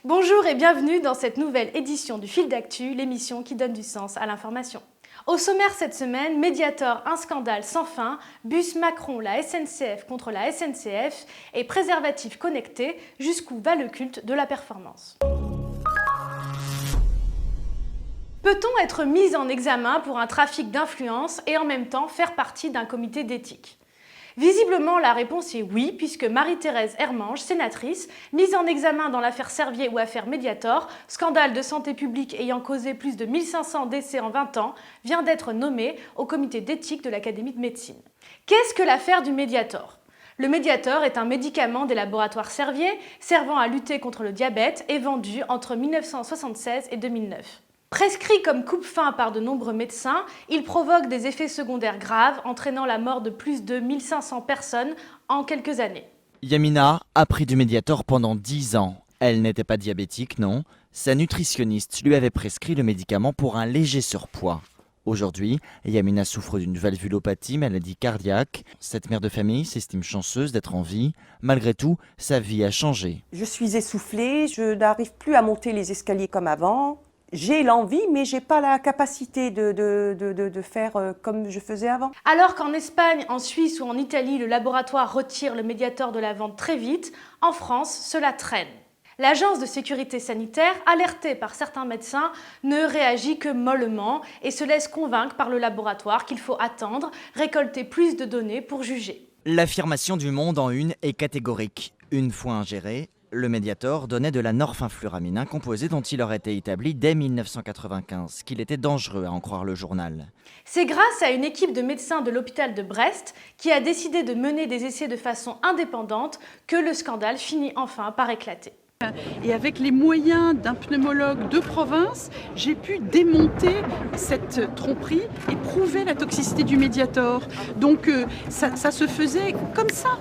Bonjour et bienvenue dans cette nouvelle édition du Fil d'Actu, l'émission qui donne du sens à l'information. Au sommaire cette semaine, Mediator, un scandale sans fin, bus Macron, la SNCF contre la SNCF et préservatifs connectés, jusqu'où va le culte de la performance. Peut-on être mis en examen pour un trafic d'influence et en même temps faire partie d'un comité d'éthique ? Visiblement, la réponse est oui, puisque Marie-Thérèse Hermange, sénatrice, mise en examen dans l'affaire Servier ou affaire Mediator, scandale de santé publique ayant causé plus de 1500 décès en 20 ans, vient d'être nommée au comité d'éthique de l'Académie de médecine. Qu'est-ce que l'affaire du Mediator ? Le Mediator est un médicament des laboratoires Servier servant à lutter contre le diabète et vendu entre 1976 et 2009. Prescrit comme coupe-faim par de nombreux médecins, il provoque des effets secondaires graves, entraînant la mort de plus de 1500 personnes en quelques années. Yamina a pris du Mediator pendant 10 ans. Elle n'était pas diabétique, non. Sa nutritionniste lui avait prescrit le médicament pour un léger surpoids. Aujourd'hui, Yamina souffre d'une valvulopathie, maladie cardiaque. Cette mère de famille s'estime chanceuse d'être en vie. Malgré tout, sa vie a changé. Je suis essoufflée, je n'arrive plus à monter les escaliers comme avant. J'ai l'envie, mais je n'ai pas la capacité de faire comme je faisais avant. Alors qu'en Espagne, en Suisse ou en Italie, le laboratoire retire le Mediator de la vente très vite, en France, cela traîne. L'agence de sécurité sanitaire, alertée par certains médecins, ne réagit que mollement et se laisse convaincre par le laboratoire qu'il faut attendre, récolter plus de données pour juger. L'affirmation du Monde en une est catégorique. Une fois ingéré, le Mediator donnait de la norphinfluramine, un composé dont il aurait été établi dès 1995 qu'il était dangereux à en croire le journal. C'est grâce à une équipe de médecins de l'hôpital de Brest qui a décidé de mener des essais de façon indépendante que le scandale finit enfin par éclater. Et avec les moyens d'un pneumologue de province, j'ai pu démonter cette tromperie et prouver la toxicité du Mediator. Donc ça se faisait comme ça.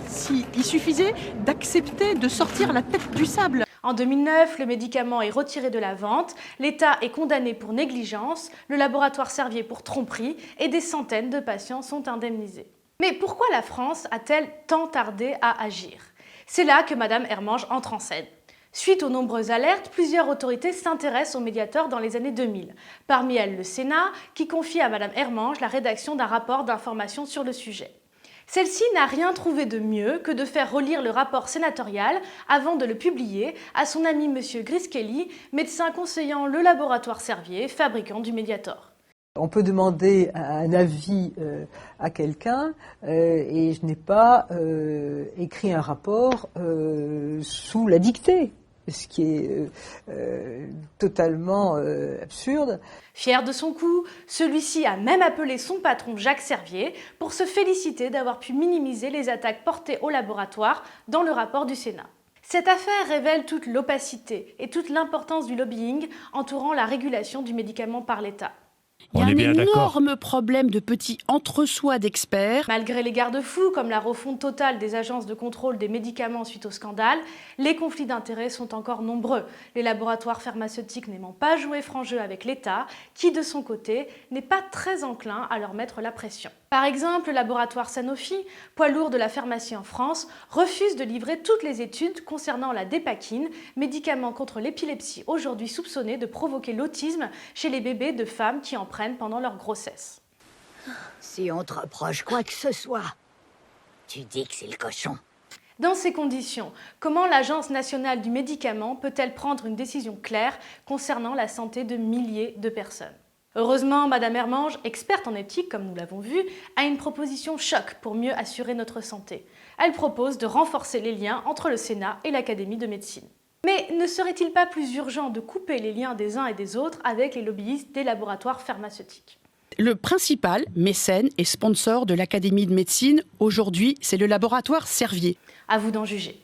Il suffisait d'accepter de sortir la tête du sable. En 2009, le médicament est retiré de la vente, l'État est condamné pour négligence, le laboratoire Servier pour tromperie et des centaines de patients sont indemnisés. Mais pourquoi la France a-t-elle tant tardé à agir ? C'est là que Madame Hermange entre en scène. Suite aux nombreuses alertes, plusieurs autorités s'intéressent au Mediator dans les années 2000. Parmi elles, le Sénat, qui confie à Mme Hermange la rédaction d'un rapport d'information sur le sujet. Celle-ci n'a rien trouvé de mieux que de faire relire le rapport sénatorial avant de le publier à son ami M. Griskeli, médecin conseillant le laboratoire Servier, fabricant du Mediator. On peut demander un avis à quelqu'un et je n'ai pas écrit un rapport sous la dictée, ce qui est totalement absurde. Fier de son coup, celui-ci a même appelé son patron Jacques Servier pour se féliciter d'avoir pu minimiser les attaques portées au laboratoire dans le rapport du Sénat. Cette affaire révèle toute l'opacité et toute l'importance du lobbying entourant la régulation du médicament par l'État. Il y a un énorme problème de petits entre-soi d'experts. Malgré les garde-fous, comme la refonte totale des agences de contrôle des médicaments suite au scandale, les conflits d'intérêts sont encore nombreux. Les laboratoires pharmaceutiques n'aimant pas jouer franc jeu avec l'État, qui de son côté n'est pas très enclin à leur mettre la pression. Par exemple, le laboratoire Sanofi, poids lourd de la pharmacie en France, refuse de livrer toutes les études concernant la dépakine, médicament contre l'épilepsie aujourd'hui soupçonné de provoquer l'autisme chez les bébés de femmes qui en prennent pendant leur grossesse. Si on te reproche quoi que ce soit, tu dis que c'est le cochon. Dans ces conditions, comment l'Agence nationale du médicament peut-elle prendre une décision claire concernant la santé de milliers de personnes ? Heureusement, Madame Hermange, experte en éthique comme nous l'avons vu, a une proposition choc pour mieux assurer notre santé. Elle propose de renforcer les liens entre le Sénat et l'Académie de médecine. Mais ne serait-il pas plus urgent de couper les liens des uns et des autres avec les lobbyistes des laboratoires pharmaceutiques ? Le principal mécène et sponsor de l'Académie de médecine, aujourd'hui, c'est le laboratoire Servier. À vous d'en juger.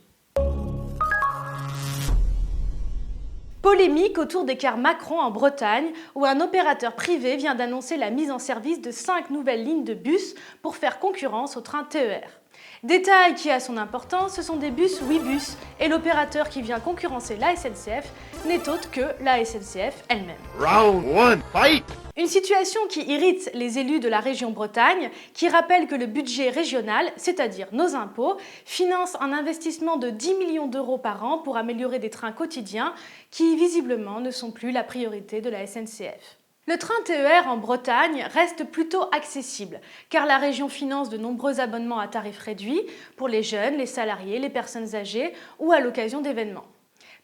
Polémique autour des cars Macron en Bretagne, où un opérateur privé vient d'annoncer la mise en service de 5 nouvelles lignes de bus pour faire concurrence au train TER. Détail qui a son importance, ce sont des bus Ouibus et l'opérateur qui vient concurrencer la SNCF n'est autre que la SNCF elle-même. Round one, fight! Une situation qui irrite les élus de la région Bretagne, qui rappelle que le budget régional, c'est-à-dire nos impôts, finance un investissement de 10 millions d'euros par an pour améliorer des trains quotidiens qui, visiblement, ne sont plus la priorité de la SNCF. Le train TER en Bretagne reste plutôt accessible, car la région finance de nombreux abonnements à tarifs réduits pour les jeunes, les salariés, les personnes âgées ou à l'occasion d'événements.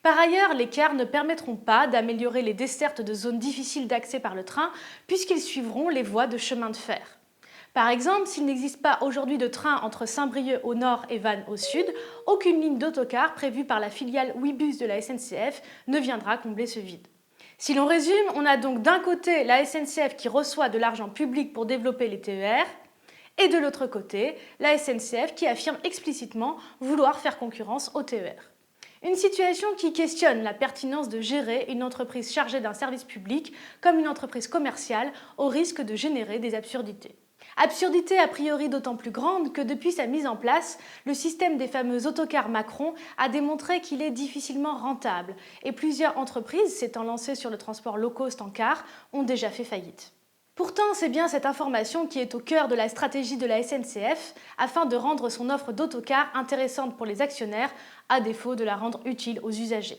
Par ailleurs, les cars ne permettront pas d'améliorer les dessertes de zones difficiles d'accès par le train, puisqu'ils suivront les voies de chemin de fer. Par exemple, s'il n'existe pas aujourd'hui de train entre Saint-Brieuc au nord et Vannes au sud, aucune ligne d'autocar prévue par la filiale Ouibus de la SNCF ne viendra combler ce vide. Si l'on résume, on a donc d'un côté la SNCF qui reçoit de l'argent public pour développer les TER, et de l'autre côté, la SNCF qui affirme explicitement vouloir faire concurrence aux TER. Une situation qui questionne la pertinence de gérer une entreprise chargée d'un service public comme une entreprise commerciale au risque de générer des absurdités. Absurdité a priori d'autant plus grande que depuis sa mise en place, le système des fameux autocars Macron a démontré qu'il est difficilement rentable et plusieurs entreprises s'étant lancées sur le transport low cost en car ont déjà fait faillite. Pourtant, c'est bien cette information qui est au cœur de la stratégie de la SNCF afin de rendre son offre d'autocars intéressante pour les actionnaires à défaut de la rendre utile aux usagers.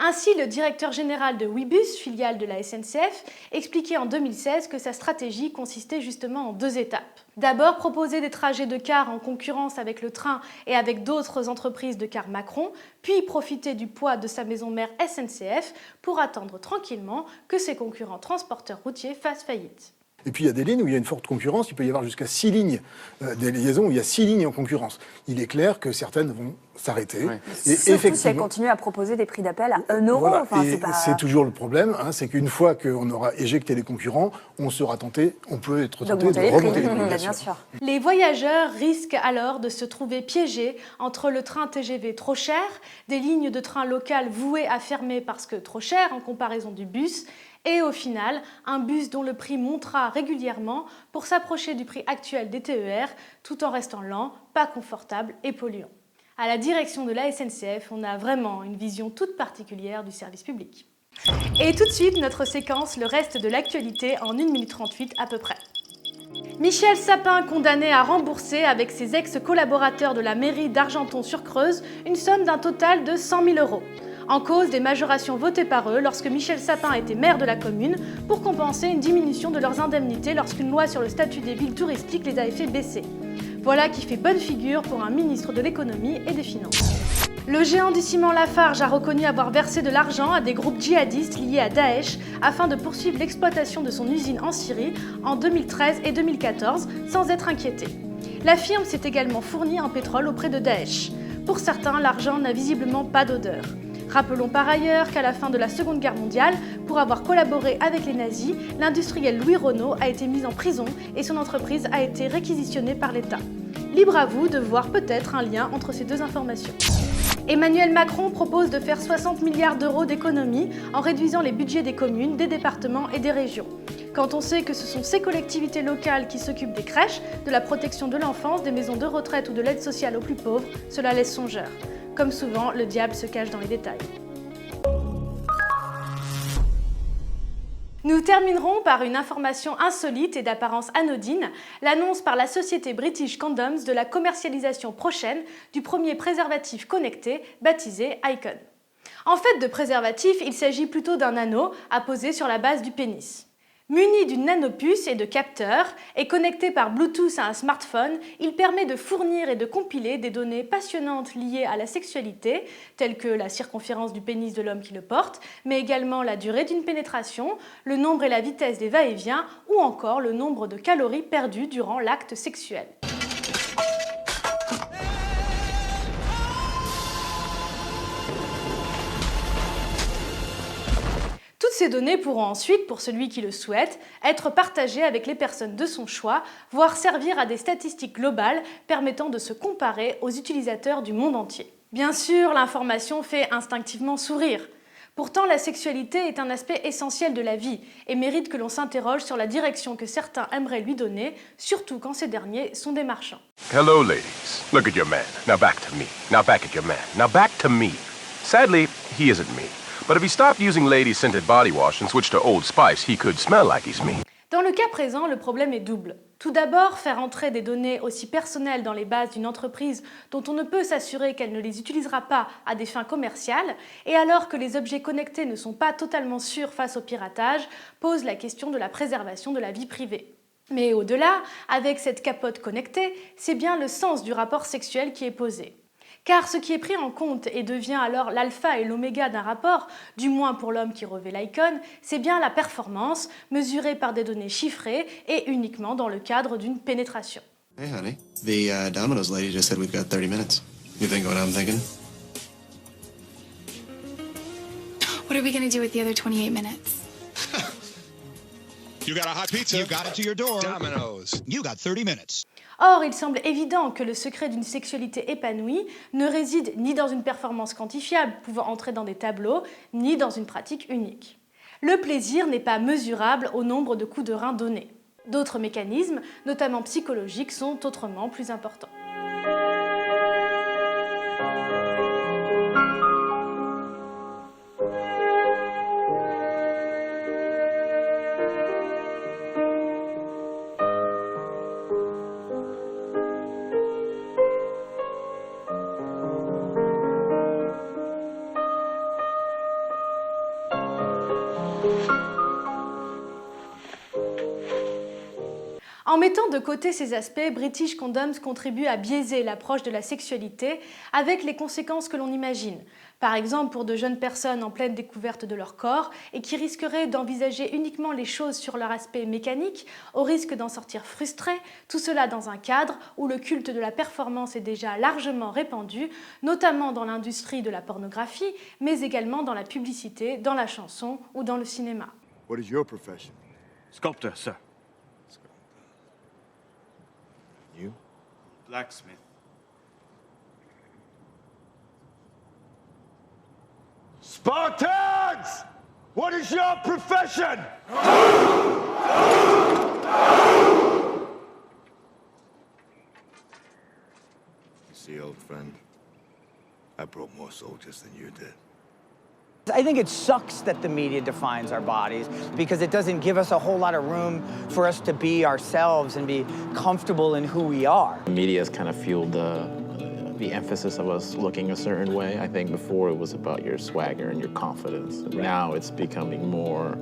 Ainsi, le directeur général de Ouibus, filiale de la SNCF, expliquait en 2016 que sa stratégie consistait justement en 2 étapes. D'abord, proposer des trajets de cars en concurrence avec le train et avec d'autres entreprises de cars Macron, puis profiter du poids de sa maison mère SNCF pour attendre tranquillement que ses concurrents transporteurs routiers fassent faillite. Et puis il y a des lignes où il y a une forte concurrence, il peut y avoir jusqu'à 6 lignes, des liaisons où il y a 6 lignes en concurrence. Il est clair que certaines vont s'arrêter. Ouais. Et surtout si elles continuent à proposer des prix d'appel à 1 euro. Voilà. Enfin, et c'est toujours le problème, c'est qu'une fois qu'on aura éjecté les concurrents, on peut être tenté de remonter les prix. Bien sûr. Les voyageurs risquent alors de se trouver piégés entre le train TGV trop cher, des lignes de train locales vouées à fermer parce que trop cher en comparaison du bus, et au final, un bus dont le prix montera régulièrement pour s'approcher du prix actuel des TER, tout en restant lent, pas confortable et polluant. À la direction de la SNCF, on a vraiment une vision toute particulière du service public. Et tout de suite, notre séquence, le reste de l'actualité en 1 minute 38 à peu près. Michel Sapin condamné à rembourser avec ses ex-collaborateurs de la mairie d'Argenton-sur-Creuse une somme d'un total de 100 000 €. En cause des majorations votées par eux lorsque Michel Sapin était maire de la commune pour compenser une diminution de leurs indemnités lorsqu'une loi sur le statut des villes touristiques les avait fait baisser. Voilà qui fait bonne figure pour un ministre de l'économie et des finances. Le géant du ciment Lafarge a reconnu avoir versé de l'argent à des groupes djihadistes liés à Daesh afin de poursuivre l'exploitation de son usine en Syrie en 2013 et 2014 sans être inquiété. La firme s'est également fournie en pétrole auprès de Daesh. Pour certains, l'argent n'a visiblement pas d'odeur. Rappelons par ailleurs qu'à la fin de la Seconde Guerre mondiale, pour avoir collaboré avec les nazis, l'industriel Louis Renault a été mis en prison et son entreprise a été réquisitionnée par l'État. Libre à vous de voir peut-être un lien entre ces deux informations. Emmanuel Macron propose de faire 60 milliards d'euros d'économies en réduisant les budgets des communes, des départements et des régions. Quand on sait que ce sont ces collectivités locales qui s'occupent des crèches, de la protection de l'enfance, des maisons de retraite ou de l'aide sociale aux plus pauvres, cela laisse songeur. Comme souvent, le diable se cache dans les détails. Nous terminerons par une information insolite et d'apparence anodine, l'annonce par la société British Condoms de la commercialisation prochaine du premier préservatif connecté baptisé Icon. En fait de préservatif, il s'agit plutôt d'un anneau à poser sur la base du pénis. Muni d'une nanopuce et de capteurs et connecté par Bluetooth à un smartphone, il permet de fournir et de compiler des données passionnantes liées à la sexualité, telles que la circonférence du pénis de l'homme qui le porte, mais également la durée d'une pénétration, le nombre et la vitesse des va-et-vient ou encore le nombre de calories perdues durant l'acte sexuel. Toutes ces données pourront ensuite, pour celui qui le souhaite, être partagées avec les personnes de son choix, voire servir à des statistiques globales permettant de se comparer aux utilisateurs du monde entier. Bien sûr, l'information fait instinctivement sourire. Pourtant, la sexualité est un aspect essentiel de la vie et mérite que l'on s'interroge sur la direction que certains aimeraient lui donner, surtout quand ces derniers sont des marchands. Hello, ladies. Look at your man. Now back to me. Now back at your man. Now back to me. Sadly, he isn't me. But if he stopped using lady-scented body wash and switched to Old Spice, he could smell like he's me. Dans le cas présent, le problème est double. Tout d'abord, faire entrer des données aussi personnelles dans les bases d'une entreprise dont on ne peut s'assurer qu'elle ne les utilisera pas à des fins commerciales, et alors que les objets connectés ne sont pas totalement sûrs face au piratage, pose la question de la préservation de la vie privée. Mais au-delà, avec cette capote connectée, c'est bien le sens du rapport sexuel qui est posé. Car ce qui est pris en compte et devient alors l'alpha et l'oméga d'un rapport, du moins pour l'homme qui revêt l'icône, c'est bien la performance, mesurée par des données chiffrées et uniquement dans le cadre d'une pénétration. Hey honey, the Domino's lady just said we've got 30 minutes. You think what I'm thinking? What are we gonna do with the other 28 minutes? You got a hot pizza. You got it to your door. Domino's. You got 30 minutes. Or, il semble évident que le secret d'une sexualité épanouie ne réside ni dans une performance quantifiable pouvant entrer dans des tableaux, ni dans une pratique unique. Le plaisir n'est pas mesurable au nombre de coups de rein donnés. D'autres mécanismes, notamment psychologiques, sont autrement plus importants. En mettant de côté ces aspects, British Condoms contribue à biaiser l'approche de la sexualité avec les conséquences que l'on imagine. Par exemple, pour de jeunes personnes en pleine découverte de leur corps et qui risqueraient d'envisager uniquement les choses sur leur aspect mécanique, au risque d'en sortir frustrés, tout cela dans un cadre où le culte de la performance est déjà largement répandu, notamment dans l'industrie de la pornographie, mais également dans la publicité, dans la chanson ou dans le cinéma. What is your profession? Sculptor, sir. You? Blacksmith. Spartans! What is your profession? You see, old friend, I brought more soldiers than you did. I think it sucks that the media defines our bodies because it doesn't give us a whole lot of room for us to be ourselves and be comfortable in who we are. The media has kind of fueled the emphasis of us looking a certain way. I think before it was about your swagger and your confidence. Now it's becoming more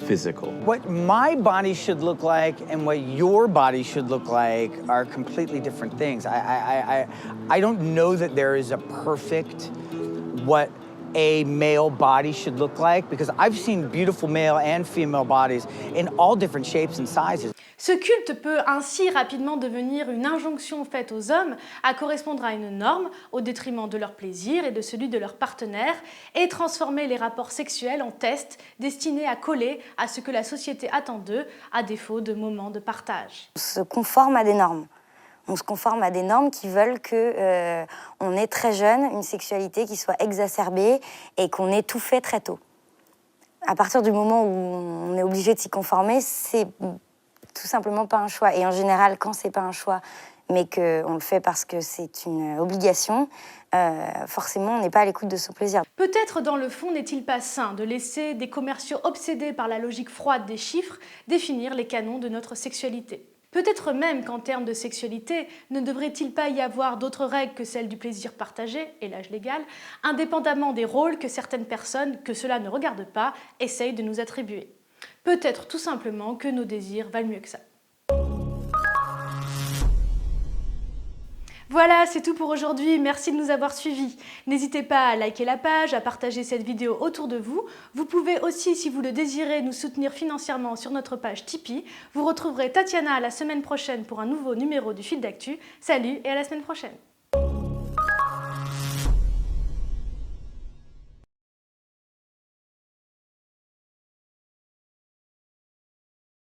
physical. What my body should look like and what your body should look like are completely different things. I don't know that there is a perfect what a male body should look like because I've seen beautiful male and female bodies in all different shapes and sizes. Ce culte peut ainsi rapidement devenir une injonction faite aux hommes à correspondre à une norme au détriment de leur plaisir et de celui de leur partenaire et transformer les rapports sexuels en tests destinés à coller à ce que la société attend d'eux à défaut de moments de partage. On se conforme à des normes. On se conforme à des normes qui veulent qu'on ait très jeune une sexualité qui soit exacerbée et qu'on ait tout fait très tôt. À partir du moment où on est obligé de s'y conformer, c'est tout simplement pas un choix. Et en général, quand c'est pas un choix, mais qu'on le fait parce que c'est une obligation, forcément, on n'est pas à l'écoute de son plaisir. Peut-être dans le fond n'est-il pas sain de laisser des commerciaux obsédés par la logique froide des chiffres définir les canons de notre sexualité. Peut-être même qu'en termes de sexualité, ne devrait-il pas y avoir d'autres règles que celles du plaisir partagé et l'âge légal, indépendamment des rôles que certaines personnes, que cela ne regarde pas, essayent de nous attribuer. Peut-être tout simplement que nos désirs valent mieux que ça. Voilà, c'est tout pour aujourd'hui. Merci de nous avoir suivis. N'hésitez pas à liker la page, à partager cette vidéo autour de vous. Vous pouvez aussi, si vous le désirez, nous soutenir financièrement sur notre page Tipeee. Vous retrouverez Tatiana la semaine prochaine pour un nouveau numéro du Fil d'actu. Salut et à la semaine prochaine.